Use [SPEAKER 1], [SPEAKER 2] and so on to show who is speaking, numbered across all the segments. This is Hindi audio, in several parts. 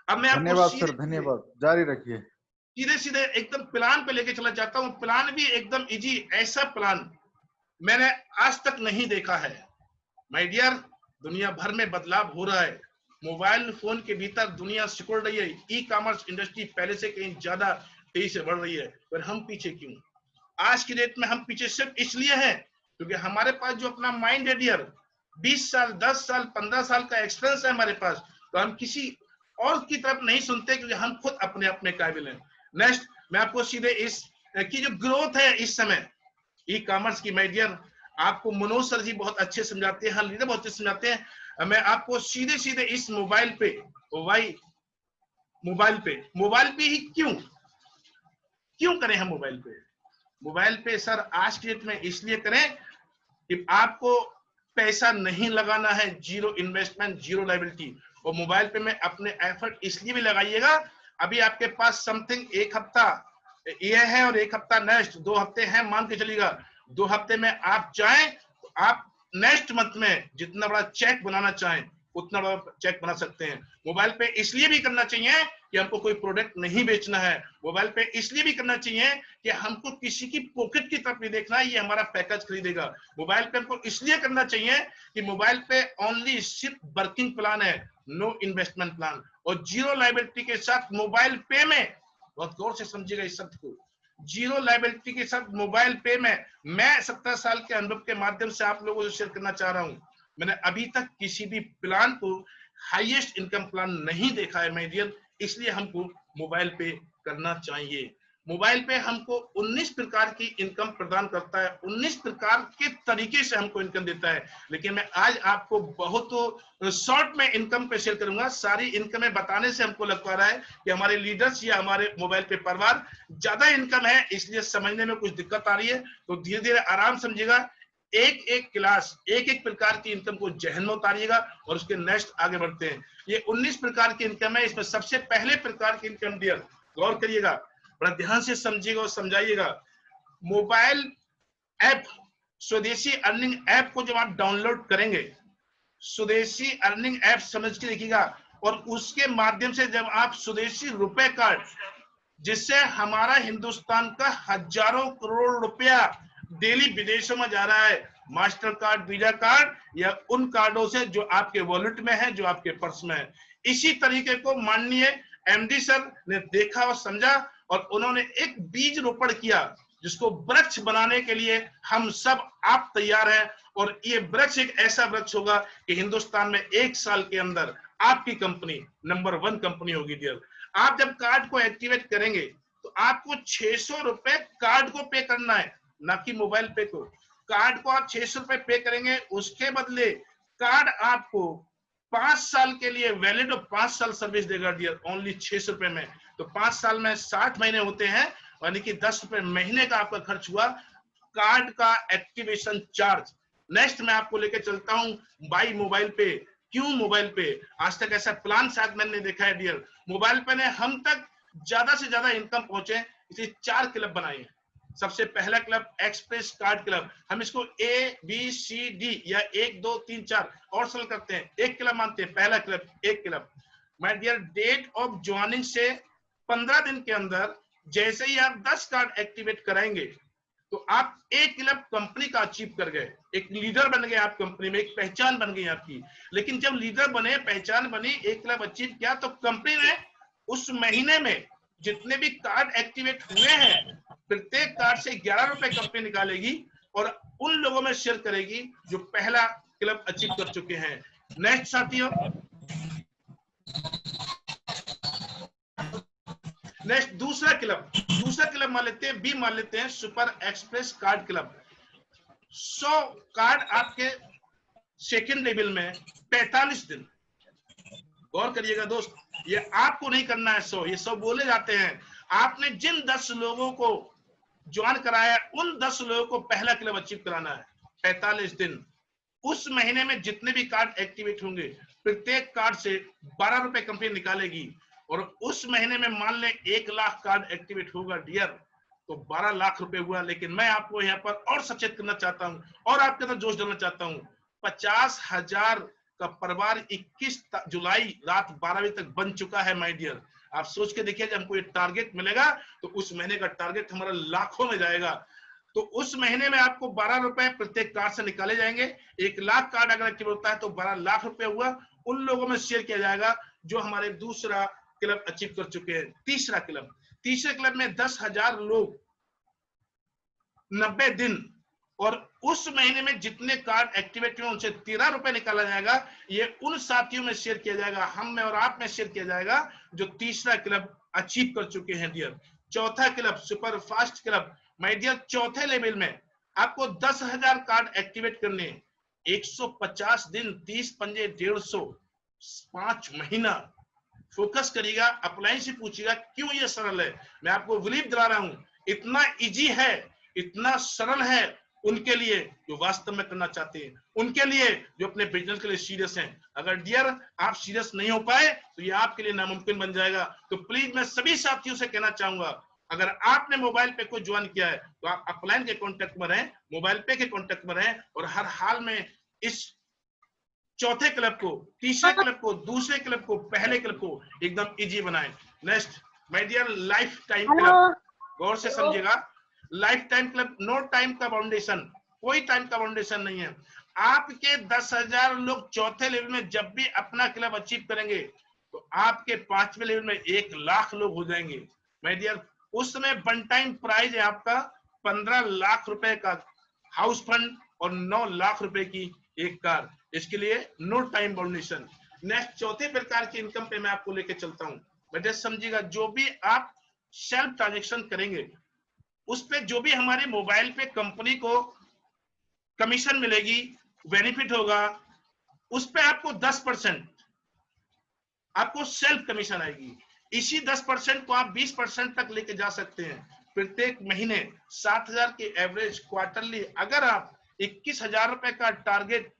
[SPEAKER 1] अब मैं आपको
[SPEAKER 2] धन्यवाद सर, धन्यवाद, जारी रखिए।
[SPEAKER 1] सीधे सीधे एकदम प्लान पे लेके चला जाता हूँ। प्लान भी एकदम इजी, ऐसा प्लान मैंने आज तक नहीं देखा है। माय डियर, दुनिया भर में बदलाव हो रहा है। मोबाइल फोन के भीतर दुनिया सिकुड़ रही है। ई कॉमर्स इंडस्ट्री पहले से कहीं ज्यादा तेजी से बढ़ रही है, पर हम पीछे क्यों? आज की डेट में हम पीछे सिर्फ इसलिए हैं क्योंकि हमारे पास जो अपना माइंड है डियर, 20 साल 10 साल 15 साल का एक्सपीरियंस है हमारे पास, तो हम किसी और की तरफ नहीं सुनते क्योंकि हम खुद अपने अपने काबिल हैं। नेक्स्ट, मैं आपको सीधे इस की जो ग्रोथ है इस समय ई कॉमर्स की, माय डियर, आपको मनोज सर जी बहुत अच्छे समझाते हैं, लीडर बहुत अच्छे समझाते हैं। मैं आपको सीधे सीधे इस मोबाइल पे, भाई मोबाइल पे ही क्यों करें हम मोबाइल पे सर आज की डेट में इसलिए करें कि आपको पैसा नहीं लगाना है, जीरो इन्वेस्टमेंट जीरो लायबिलिटी। और मोबाइल पे में अपने एफर्ट इसलिए भी लगाइएगा, अभी आपके पास समथिंग एक हफ्ता ये है और एक हफ्ता नेक्स्ट, 2 हफ्ते हैं, मान के चलिएगा 2 हफ्ते में आप चाहें तो आप नेक्स्ट मंथ में जितना बड़ा चेक बनाना चाहें उतना बड़ा चेक बना सकते हैं। मोबाइल पे इसलिए भी करना चाहिए कि हमको कोई प्रोडक्ट नहीं बेचना है। मोबाइल पे इसलिए भी करना चाहिए कि हमको किसी की पॉकेट की तरफ नहीं देखना है, ये हमारा पैकेज खरीदेगा। मोबाइल पे हमको इसलिए करना चाहिए कि मोबाइल पे ओनली सिर्फ वर्किंग प्लान है, नो इन्वेस्टमेंट प्लान, और जीरो लायबिलिटी के साथ मोबाइल पे में, बहुत गौर से समझिएगा इस शब्द को, जीरो लायबिलिटी के साथ मोबाइल पे में मैं 17 साल के अनुभव के माध्यम से आप लोगों से शेयर करना चाह रहा हूं। मैंने अभी तक किसी भी प्लान को हाईएस्ट इनकम प्लान नहीं देखा है माय डियर, इसलिए हमको मोबाइल पे करना चाहिए। मोबाइल पे हमको 19 प्रकार की इनकम प्रदान करता है, 19 प्रकार के तरीके से हमको इनकम देता है। लेकिन मैं आज आपको बहुत शॉर्ट में इनकम पे शेयर करूंगा। सारी इनकमें बताने से हमको लग पा रहा है कि हमारे लीडर्स या हमारे मोबाइल पे परिवार ज्यादा इनकम है, इसलिए समझने में कुछ दिक्कत आ रही है। तो धीरे धीरे आराम समझिएगा, एक एक क्लास एक एक प्रकार की इनकम को जहन में उतारिएगा और उसके नेक्स्ट आगे बढ़ते हैं। ये 19 प्रकार की इनकम है, इसमें सबसे पहले प्रकार की इनकम डियर, गौर करिएगा, बड़ा ध्यान से समझिएगा और समझाइएगा। मोबाइल ऐप, स्वदेशी अर्निंग ऐप को जब आप डाउनलोड करेंगे, स्वदेशी अर्निंग ऐप समझ के देखिएगा, और उसके माध्यम से जब आप स्वदेशी रुपए कार्ड, जिससे हमारा हिंदुस्तान का हजारों करोड़ रुपया डेली विदेशों में जा रहा है, मास्टर कार्ड वीजा कार्ड या उन कार्डों से जो आपके वॉलेट में है, जो आपके पर्स में है। इसी तरीके को माननीय एमडी सर ने देखा और समझा और उन्होंने एक बीज रोपण किया जिसको वृक्ष बनाने के लिए हम सब आप तैयार हैं। और ये वृक्ष एक ऐसा वृक्ष होगा कि हिंदुस्तान में 1 साल के अंदर आपकी कंपनी नंबर 1 कंपनी होगी डियर। आप जब कार्ड को एक्टिवेट करेंगे तो आपको 600 रुपए कार्ड को पे करना है, ना कि मोबाइल पे को। कार्ड को आप 600 रुपए पे करेंगे, उसके बदले कार्ड आपको 5 साल के लिए वैलिड और 5 साल सर्विस देगा डियर, ओनली 600 रुपए में। तो 5 साल में 60 महीने होते हैं, यानी कि 10 रुपए महीने का आपका खर्च हुआ कार्ड का एक्टिवेशन चार्ज। नेक्स्ट मैं आपको लेके चलता हूं बाई मोबाइल पे। क्यों मोबाइल पे? आज तक ऐसा प्लान शायद मैंने देखा है डियर, मोबाइल पे ने हम तक ज्यादा से ज्यादा इनकम पहुंचे, इसलिए 4 क्लब बनाए हैं। सबसे पहला क्लब एक्सप्रेस कार्ड क्लब, हम इसको ए बी सी डी या 1 2 3 4 और सरल करते हैं, एक क्लब मानते हैं। पहला क्लब, एक club, my dear, date of joining से 15 दिन के अंदर जैसे ही आप 10 कार्ड एक्टिवेट कराएंगे तो आप एक क्लब कंपनी का अचीव कर गए, एक लीडर बन गए आप कंपनी में, एक पहचान बन गई आपकी। लेकिन जब लीडर बने, पहचान बनी, एक क्लब अचीव किया, तो कंपनी ने उस महीने में जितने भी कार्ड एक्टिवेट हुए हैं, प्रत्येक कार्ड से 11 रुपए कंपनी निकालेगी और उन लोगों में शेयर करेगी जो पहला क्लब अचीव कर चुके हैं। नेक्स्ट साथियों, नेक्स्ट दूसरा क्लब मान लेते हैं, बी मान लेते हैं, super express card club. 100 card आपके सेकेंड लेवल में 45 दिन। गौर करिएगा दोस्त, ये आपको नहीं करना है 100, ये 100 बोले जाते हैं। आपने जिन 10 लोगों को ज्वाइन कराया, उन 10 लोगों को पहला क्लब अचीव कराना है 45 दिन। उस महीने में जितने भी कार्ड एक्टिवेट होंगे, प्रत्येक कार्ड से 12 रुपए कंपनी निकालेगी। और उस महीने में मान लें 1 लाख कार्ड एक्टिवेट होगा डियर, तो 12 लाख रुपए हुआ। लेकिन मैं आपको यहाँ पर और सचेत करना चाहता हूं और आपके अंदर जोश डालना चाहता हूं, 50,000 का परिवार 21 जुलाई रात 12 बजे तक बन चुका है माय डियर। आप सोच के देखिए, जब हमको ये टारगेट मिलेगा तो उस महीने का टारगेट हमारा लाखों में जाएगा। तो उस महीने में आपको 12 रुपए प्रत्येक कार्ड से निकाले जाएंगे। 1 लाख कार्ड अगर एक्टिव होता है तो 12 लाख रुपए हुआ, उन लोगों में शेयर किया जाएगा जो हमारे दूसरा क्लब अचीव कर चुके हैं। तीसरे क्लब में 10,000 लोग 90 दिन, और उस महीने में जितने कार्ड एक्टिवेट हुए उनसे 13 रुपए निकाला जाएगा। ये उन साथियों में शेयर किया जाएगा, हम में और आप में शेयर किया जाएगा जो तीसरा क्लब अचीव कर चुके हैं डियर। चौथा club super fast club my dear, चौथे लेवल में आपको 10,000 कार्ड एक्टिवेट करने, 150 दिन, 30 पंजे, 150, 5 महीना। फोकस करिएगा, अप्लाई से पूछिएगा क्यों ये सरल है। मैं आपको बिलीव दिला रहा हूं, इतना इजी है, इतना सरल है उनके लिए जो वास्तव में करना चाहते हैं, उनके लिए जो अपने बिजनेस के लिए सीरियस हैं। अगर डियर आप सीरियस नहीं हो पाए तो ये आपके लिए नामुमकिन बन जाएगा। तो प्लीज मैं सभी साथियों से कहना चाहूंगा, अगर आपने मोबाइल पे को ज्वाइन किया है तो आप अपलाइन के कॉन्टेक्ट में रहें, मोबाइल पे के कॉन्टेक्ट में रहें, और हर हाल में इस चौथे क्लब को, तीसरे क्लब को, दूसरे क्लब को, पहले क्लब को एकदम इजी बनाएं। Next my dear, lifetime club, गौर से समझिएगा। Lifetime club, no time का बाउंडेशन, कोई टाइम का बाउंडेशन नहीं है। आपके 10,000 लोग चौथे लेवल में जब भी अपना क्लब अचीव करेंगे तो आपके 5वें लेवल में 1 लाख लोग हो जाएंगे माय डियर। उस समय वन टाइम प्राइज है आपका 15 लाख रुपए का हाउस फंड और 9 लाख रुपए की एक कार। इसके लिए नो टाइम बाउंडेशन। नेक्स्ट चौथे प्रकार की इनकम पे मैं आपको लेके चलता हूं। बेटे समझिएगा, जो भी आप सेल्फ ट्रांजेक्शन करेंगे उस पे जो भी हमारे मोबाइल पे कंपनी को कमीशन मिलेगी, बेनिफिट होगा, उस पे आपको 10% आपको सेल्फ कमीशन आएगी। इसी 10% को आप 20% तक लेके जा सकते हैं। प्रत्येक महीने 7,000 की एवरेज क्वार्टरली, अगर आप 21,000 रुपए का टारगेट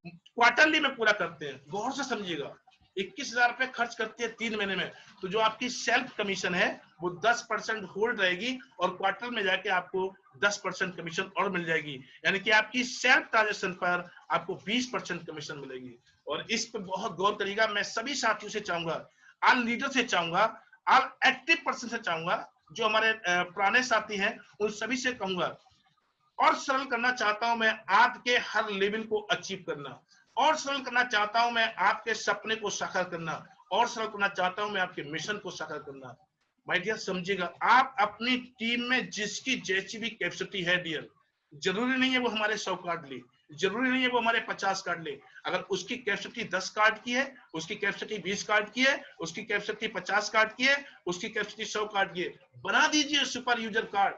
[SPEAKER 1] क्वार्टरली में पूरा करते हैं, गौर से समझिएगा, 21,000 रुपए खर्च करते हैं 3 महीने में, तो जो आपकी सेल्फ कमीशन है वो 10% होल्ड रहेगी और क्वार्टर में जाके आपको 10% कमीशन और मिल जाएगी। यानी कि आपकी सेल्फ ट्रांजेक्शन पर आपको 20% कमीशन मिलेगी। और इस पर बहुत गौर करिएगा। मैं सभी साथियों से चाहूंगा, ऑल लीडर से चाहूंगा, ऑल एक्टिव पर्सन से चाहूंगा, जो हमारे पुराने साथी हैं उन सभी से कहूंगा, और सरल करना चाहता हूं मैं आपके हर लेवल को अचीव करना, और सरल करना चाहता हूं मैं आपके सपने को साकार करना, और सरल करना चाहता हूं मैं आपके मिशन को साकार करना। माय डियर समझिएगा, आप अपनी टीम में जिसकी जैसी भी कैपेसिटी है डियर, जरूरी नहीं है वो हमारे 100 कार्ड ले, जरूरी नहीं है वो हमारे 50 कार्ड ले। अगर उसकी कैपेसिटी 10 कार्ड की है, उसकी कैपेसिटी 20 कार्ड की है, उसकी कैपेसिटी 50 कार्ड की है, उसकी कैपेसिटी 100 कार्ड की है, बना दीजिए super user card,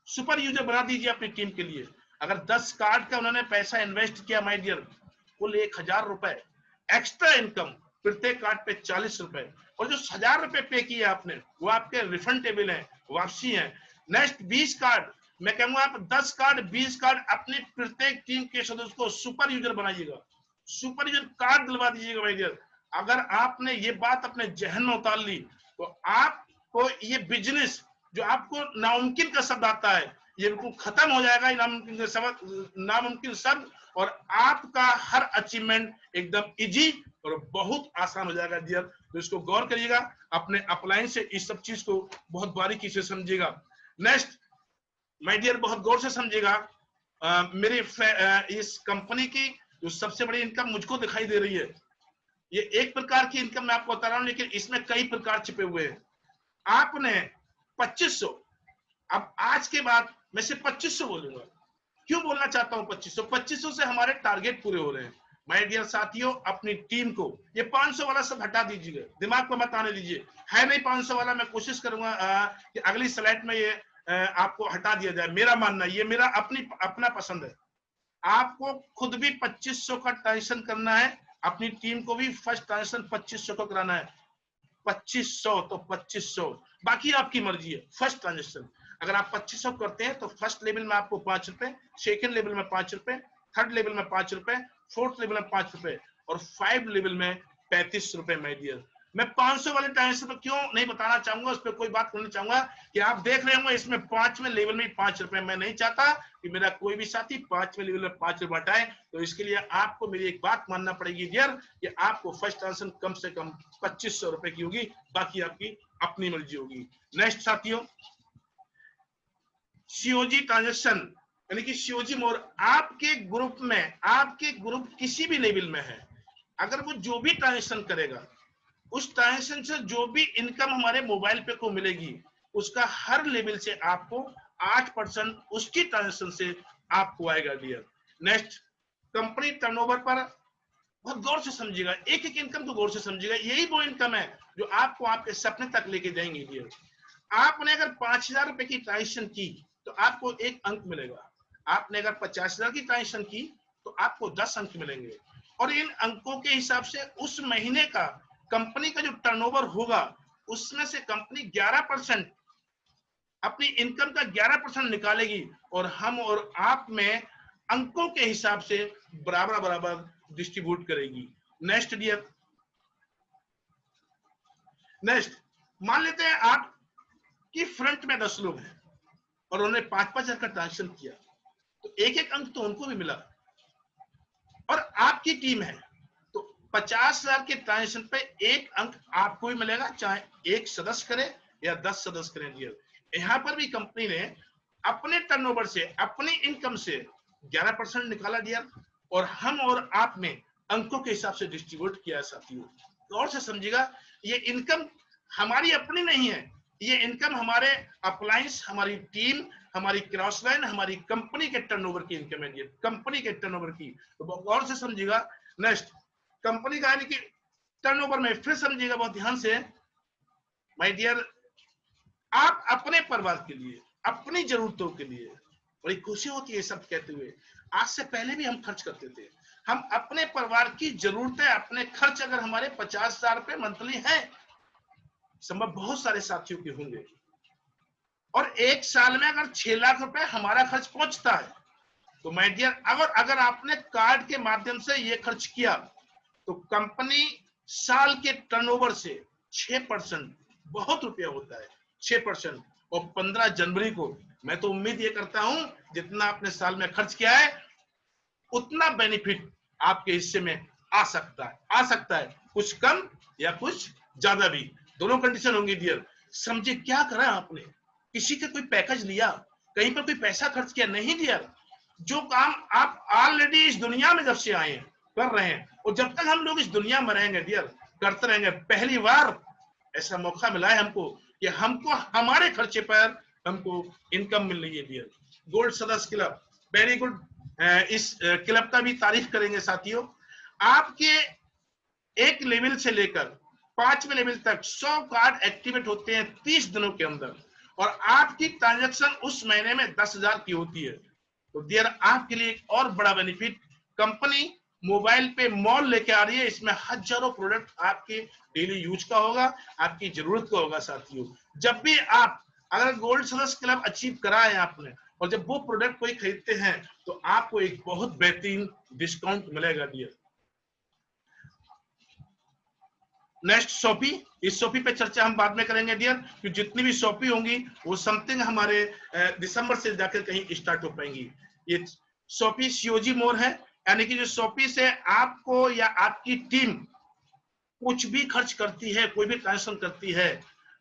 [SPEAKER 1] super user बना दीजिए अपनी टीम के लिए। अगर 10 कार्ड का उन्होंने पैसा इन्वेस्ट किया माय डियर, कुल 1,000 रुपए एक्स्ट्रा इनकम, प्रत्येक कार्ड पे 40 रुपए, और जो 1,000 रुपए पे किए आपने वो आपके रिफंडेबल है, वापसी है। नेक्स्ट 20 कार्ड, मैं कहूंगा आप 10 कार्ड 20 कार्ड अपनी प्रत्येक टीम के सदस्य को सुपर यूजर बनाइएगा, सुपर यूजर कार्ड दिलवा दीजिएगा माय डियर। अगर आपने ये बात अपने जहन में उतार ली तो आपको ये बिजनेस, जो आपको नामुमकिन का शब्द आता है, ये बिल्कुल खत्म हो जाएगा नामुमकिन शब्द, और आपका हर अचीवमेंट एकदम इजी और बहुत आसान हो जाएगा डियर। तो इसको गौर करिएगा, अपने अपलाइन से इस सब चीज को बहुत बारीकी से समझिएगा। नेक्स्ट माय डियर, बहुत गौर से समझिएगा, मेरी इस कंपनी की जो सबसे बड़ी इनकम मुझको दिखाई दे रही है, ये एक प्रकार की इनकम मैं आपको बता रहा हूं, लेकिन इसमें कई प्रकार छिपे हुए हैं। आपने 2500, अब आज के बाद मैं सिर्फ 2500 बोलूंगा। क्यों बोलना चाहता हूं 2500? 2500 से हमारे टारगेट पूरे हो रहे हैं माय डियर साथियों। अपनी टीम को ये 500 वाला सब हटा दीजिएगा, दिमाग को मत आने दीजिए, है नहीं 500 वाला। मैं कोशिश करूंगा कि अगली स्लाइड में ये आपको हटा दिया जाए। मेरा मानना, ये मेरा अपना पसंद है। आपको खुद भी 2500 का ट्रांजेक्शन करना है, अपनी टीम को भी फर्स्ट ट्रांजेक्शन 2500 को कराना है। 2500 तो 2500, बाकी आपकी मर्जी है। फर्स्ट ट्रांजेक्शन अगर आप 2500 करते हैं तो फर्स्ट लेवल में आपको 5 रुपए, सेकेंड लेवल में 5 रुपए, थर्ड लेवल में 5 रुपए, फोर्थ लेवल में 5 रुपए, और 5 लेवल में 35 रुपए माय डियर। मैं 500 वाले ट्रांजेक्शन पर क्यों नहीं बताना चाहूंगा, उस पर कोई बात करना चाहूंगा कि आप देख रहे होंगे इसमें 5वें लेवल में 5 रुपए। मैं नहीं चाहता कि मेरा कोई भी साथी 5वें लेवल में 5 रुपए हटाए, तो इसके लिए आपको मेरी एक बात मानना पड़ेगी डियर, कि आपको फर्स्ट ट्रांजेक्शन कम से कम 2500 रुपए की होगी, बाकी आपकी अपनी मर्जी होगी। नेक्स्ट साथियों, सीओजी ट्रांजेक्शन, यानी कि सीओजी मोर। आपके ग्रुप में, आपके ग्रुप किसी भी लेवल में है, अगर वो जो भी ट्रांजेक्शन करेगा, उस ट्रांजेक्शन से जो भी इनकम हमारे मोबाइल पे को मिलेगी, उसका हर लेवल से आपको 8% उसकी ट्रांजेक्शन से आपको आएगा डियर। नेक्स्ट, कंपनी टर्नओवर पर बहुत गौर से समझिएगा, एक एक इनकम को गौर से समझिएगा। यही वो इनकम है जो आपको आपके सपने तक लेके जाएंगे डियर। आपने अगर 5000 रुपए की ट्रांजेक्शन की तो आपको 1 अंक मिलेगा। आपने अगर 50,000 की ट्रांजेक्शन की तो आपको 10 अंक मिलेंगे। और इन अंकों के हिसाब से उस महीने का कंपनी का जो टर्नओवर होगा, उसमें से कंपनी 11% अपनी इनकम का 11% निकालेगी, और हम और आप में अंकों के हिसाब से बराबर बराबर डिस्ट्रीब्यूट करेगी। नेक्स्ट डियर, नेक्स्ट, मान लेते हैं आपकी फ्रंट में 10 लोग हैं और उन्होंने 5-5 हजार का ट्रांजेक्शन किया, तो 1-1 अंक तो उनको भी मिला। और आपकी टीम है तो 50,000 के ट्रांजेक्शन पे 1 अंक आपको भी मिलेगा, चाहे 1 सदस्य करे या 10 सदस्य करें डियर। यहां पर भी कंपनी ने अपने टर्नओवर से, अपनी इनकम से 11% निकाला डियर, और हम और आप में अंकों के हिसाब से डिस्ट्रीब्यूट किया है साथियों। गौर से समझिएगा, ये इनकम हमारी अपनी नहीं है, ये इनकम हमारे अपलायंस, हमारी टीम, हमारी क्रॉस लाइन, हमारी कंपनी के टर्नओवर की इनकम है, कंपनी के टर्नओवर की। तो गौर से समझिएगा। नेक्स्ट, कंपनी का यानी कि टर्नओवर में फिर समझिएगा बहुत ध्यान से माय डियर, आप अपने परिवार के लिए, अपनी जरूरतों के लिए, बड़ी खुशी होती है सब कहते हुए, आज से पहले भी हम खर्च करते थे। हम अपने परिवार की जरूरतें, अपने खर्च अगर हमारे 50,000 रुपए मंथली है, संभव बहुत सारे साथियों के होंगे, और एक साल में अगर 6 लाख रुपए हमारा खर्च पहुंचता है, तो माय डियर, अगर आपने कार्ड के माध्यम से ये खर्च किया, तो कंपनी साल के टर्नओवर से 6% बहुत रुपया होता है, 6%। और 15 जनवरी को मैं तो उम्मीद ये करता हूं जितना आपने साल में खर्च किया है उतना बेनिफिट आपके हिस्से में आ सकता है, कुछ कम या कुछ ज्यादा भी, दोनों कंडीशन होंगी डियर। समझे क्या करा आपने, किसी का कोई पैकेज लिया, कहीं पर कोई पैसा खर्च किया नहीं डियर। जो काम आप ऑलरेडी इस दुनिया में जब से आए हैं कर रहे हैं, और जब तक हम लोग इस दुनिया में रहेंगे डियर करते रहेंगे। पहली बार ऐसा मौका मिला है हमको कि हमको हमारे खर्चे पर हमको इनकम मिल रही है डियर। गोल्ड सदस्य क्लब, वेरी गुड, इस क्लब का भी तारीफ करेंगे साथियों। आपके एक लेवल से लेकर 5वें लेवल तक 100 कार्ड एक्टिवेट होते हैं 30 दिनों के अंदर, और आपकी ट्रांजैक्शन उस महीने में 10,000 की होती है। तो डियर, आपके लिए एक और बड़ा बेनिफिट, कंपनी मोबाइल पे मॉल लेके आ रही है, इसमें हजारों प्रोडक्ट आपके डेली यूज का होगा, आपकी जरूरत का होगा साथियों। जब भी आप अगर गोल्ड सदस्य क्लब अचीव करा है आपने, और जब वो प्रोडक्ट कोई खरीदते हैं, तो आपको एक बहुत बेहतरीन डिस्काउंट मिलेगा डियर। नेक्स्ट, शॉपी, इस शॉपी पे चर्चा हम बाद में करेंगे डियर, कि जितनी भी शॉपी होंगी वो समथिंग हमारे दिसंबर से जाकर कहीं स्टार्ट हो पाएंगी। ये शॉपी सीओजी मोर है, यानी कि जो शॉपी से आपको या आपकी टीम कुछ भी खर्च करती है, कोई भी ट्रांजेक्शन करती है,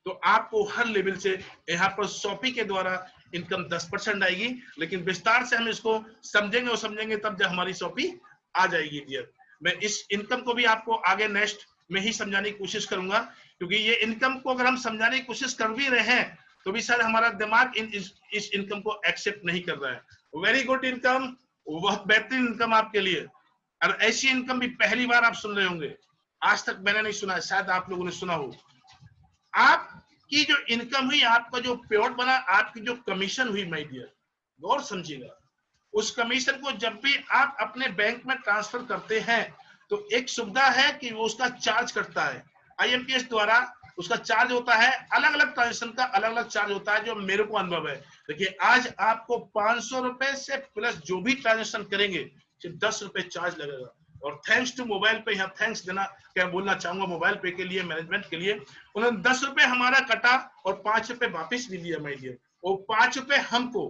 [SPEAKER 1] तो आपको हर लेवल से यहाँ पर शॉपी के द्वारा इनकम 10% आएगी। लेकिन विस्तार से हम इसको समझेंगे और समझेंगे तब जब हमारी शॉपी आ जाएगी डियर। मैं इस इनकम को भी आपको आगे नेक्स्ट में ही समझाने की कोशिश करूंगा, क्योंकि ये इनकम को अगर हम समझाने की कोशिश कर भी रहे हैं तो भी शायद हमारा दिमाग इस इनकम को एक्सेप्ट नहीं कर रहा है। वेरी गुड इनकम, बहुत बेहतरीन इनकम आपके लिए, और ऐसी इनकम भी पहली बार आप सुन रहे होंगे, आज तक मैंने नहीं सुना, शायद आप लोगों ने सुना हो। आपकी जो इनकम हुई, आपका जो पेआउट बना, आपकी जो कमीशन हुई माय डियर, गौर समझिएगा, उस कमीशन को जब भी आप अपने बैंक में ट्रांसफर करते हैं तो एक सुविधा है कि वो उसका चार्ज करता है आईएमपीएस द्वारा, उसका चार्ज होता है, अलग अलग ट्रांजेक्शन का अलग अलग चार्ज होता है, जो मेरे को अनुभव है। देखिए, आज आपको 500 रुपए से प्लस जो भी ट्रांजेक्शन करेंगे सिर्फ 10 रुपए चार्ज लगेगा। और थैंक्स टू मोबाइल पे, यहाँ थैंक्स देना क्या बोलना चाहूंगा मोबाइल पे के लिए, मैनेजमेंट के लिए। उन्होंने 10 रुपए हमारा कटा और 5 रुपए वापिस भी दिया माय डियर। और 5 रुपए हमको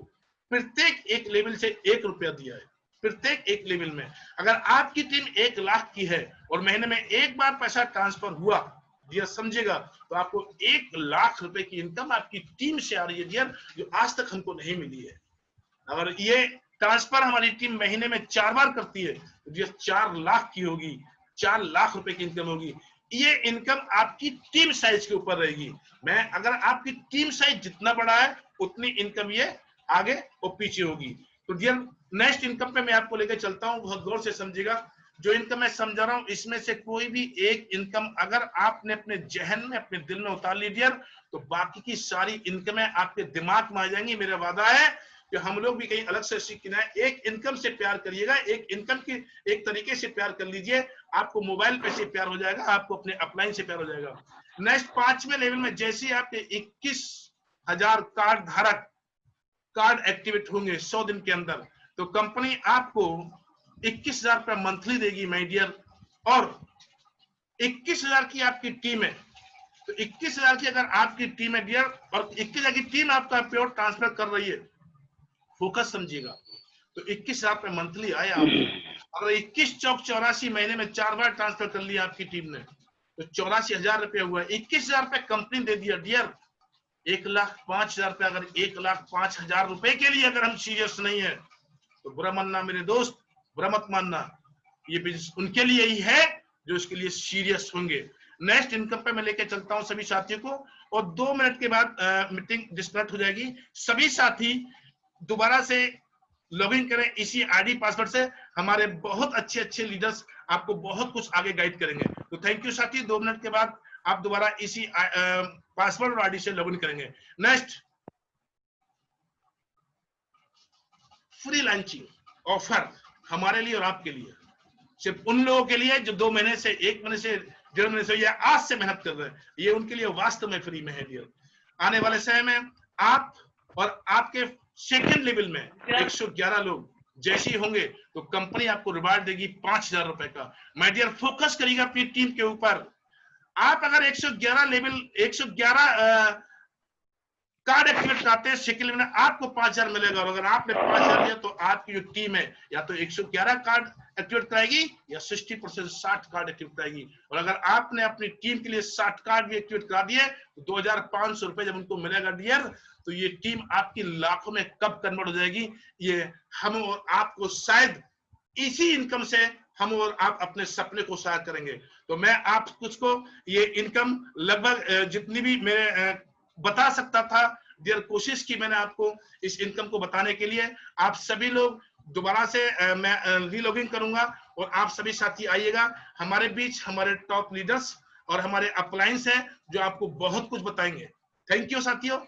[SPEAKER 1] प्रत्येक एक लेवल से 1 रुपया दिया है, प्रत्येक एक लेवल में। अगर आपकी टीम 1 लाख की है और महीने में एक बार पैसा ट्रांसफर हुआ डियर, समझेगा, तो आपको 1 लाख रुपए की इनकम आपकी टीम से आ रही है डियर, जो आज तक हमको नहीं मिली है। अगर ये ट्रांसफर हमारी टीम महीने में 4 बार करती है तो ये 4 लाख की होगी, 4 लाख रुपए की इनकम होगी। ये इनकम आपकी टीम साइज के ऊपर रहेगी। मैं अगर आपकी टीम साइज जितना बड़ा है उतनी इनकम ये आगे और पीछे होगी। तो डियर नेक्स्ट इनकम पे मैं आपको लेकर चलता हूं, बहुत गौर से समझिएगा। जो इनकम मैं समझा रहा हूं इसमें से कोई भी एक इनकम अगर आपने अपने जहन में, अपने दिल में उतार ली डियर, तो बाकी की सारी इनकमें आपके दिमाग में आ जाएंगी। मेरा वादा है कि हम लोग भी कहीं अलग से सीखना है। एक इनकम से प्यार करिएगा, एक इनकम की एक तरीके से प्यार कर लीजिए, आपको मोबाइल पे से प्यार हो जाएगा, आपको अपने अपलाइन से प्यार हो जाएगा। नेक्स्ट 5वें लेवल में जैसे ही आपके 21,000 कार्ड धारक कार्ड एक्टिवेट होंगे 100 दिन के अंदर, तो कंपनी आपको 21,000 रुपया मंथली देगी माय डियर। और 21,000 की आपकी टीम है, तो 21,000 की अगर आपकी टीम है डियर और 21,000 की टीम आपका प्योर ट्रांसफर कर रही है, फोकस समझिएगा, तो 21,000 रुपए मंथली आए आपको। अगर 21 चौक 84 महीने में 4 बार ट्रांसफर कर लिया आपकी टीम ने, तो 84,000 रुपए हुआ। 21,000 रुपए कंपनी दे दिया डियर। 1,05,000 रुपए, अगर 1,05,000 रुपए के लिए अगर हम सीरियस नहीं है तो बुरा मानना मेरे दोस्त, बुरा मत मानना, ये बिजनेस उनके लिए ही है जो इसके लिए सीरियस होंगे। नेक्स्ट इनकम पे मैं लेके चलता हूं सभी साथियों को, और 2 मिनट के बाद मीटिंग डिस्कनेक्ट हो जाएगी। सभी साथी दोबारा से लॉगिन करें इसी आईडी पासवर्ड से। हमारे बहुत अच्छे लीडर्स आपको बहुत कुछ आगे गाइड करेंगे। तो थैंक यू साथी, 2 मिनट के बाद आप दोबारा इसी पासवर्ड और आईडी से लॉगिन करेंगे। नेक्स्ट फ्री लॉन्चिंग ऑफर हमारे लिए और आपके लिए, सिर्फ उन लोगों के लिए जो 2 महीने से, 1 महीने से, 1.5 महीने से या आज से मेहनत कर रहे हैं। ये उनके लिए वास्तव में फ्री में है डियर। आने वाले समय में आप और आपके सेकंड लेवल में 111 लोग जैसे ही होंगे तो कंपनी आपको रिवार्ड देगी 5,000 रुपए का। माय डियर फोकस करिएगा अपनी टीम के ऊपर। आप अगर 111 लेवल 111 कार्ड एक्टिवेट कराते हैं सेकंड लेवल में, आपको 5,000 मिलेगा। और अगर आपने 5,000 लिया तो आपकी जो टीम है या तो 111 कार्ड एक्टिवेट कराएगी या 60% 60 कार्ड एक्टिवेट कराएगी। और अगर आपने अपनी टीम के लिए 60 कार्ड भी एक्टिवेट करा दिए तो 2,500 रुपए जब उनको मिलेगा डियर, तो ये टीम आपकी लाखों में कब कन्वर्ट हो जाएगी। ये हम और आपको शायद इसी इनकम से हम और आप अपने सपने को साकार करेंगे। तो मैं आप कुछ को ये इनकम लगभग जितनी भी मेरे बता सकता था डियर, कोशिश की मैंने आपको इस इनकम को बताने के लिए। आप सभी लोग दोबारा से मैं रीलॉगिन करूंगा और आप सभी साथी आइएगा। हमारे बीच हमारे टॉप लीडर्स और हमारे अपलाइंस हैं जो आपको बहुत कुछ बताएंगे। थैंक यू साथियों।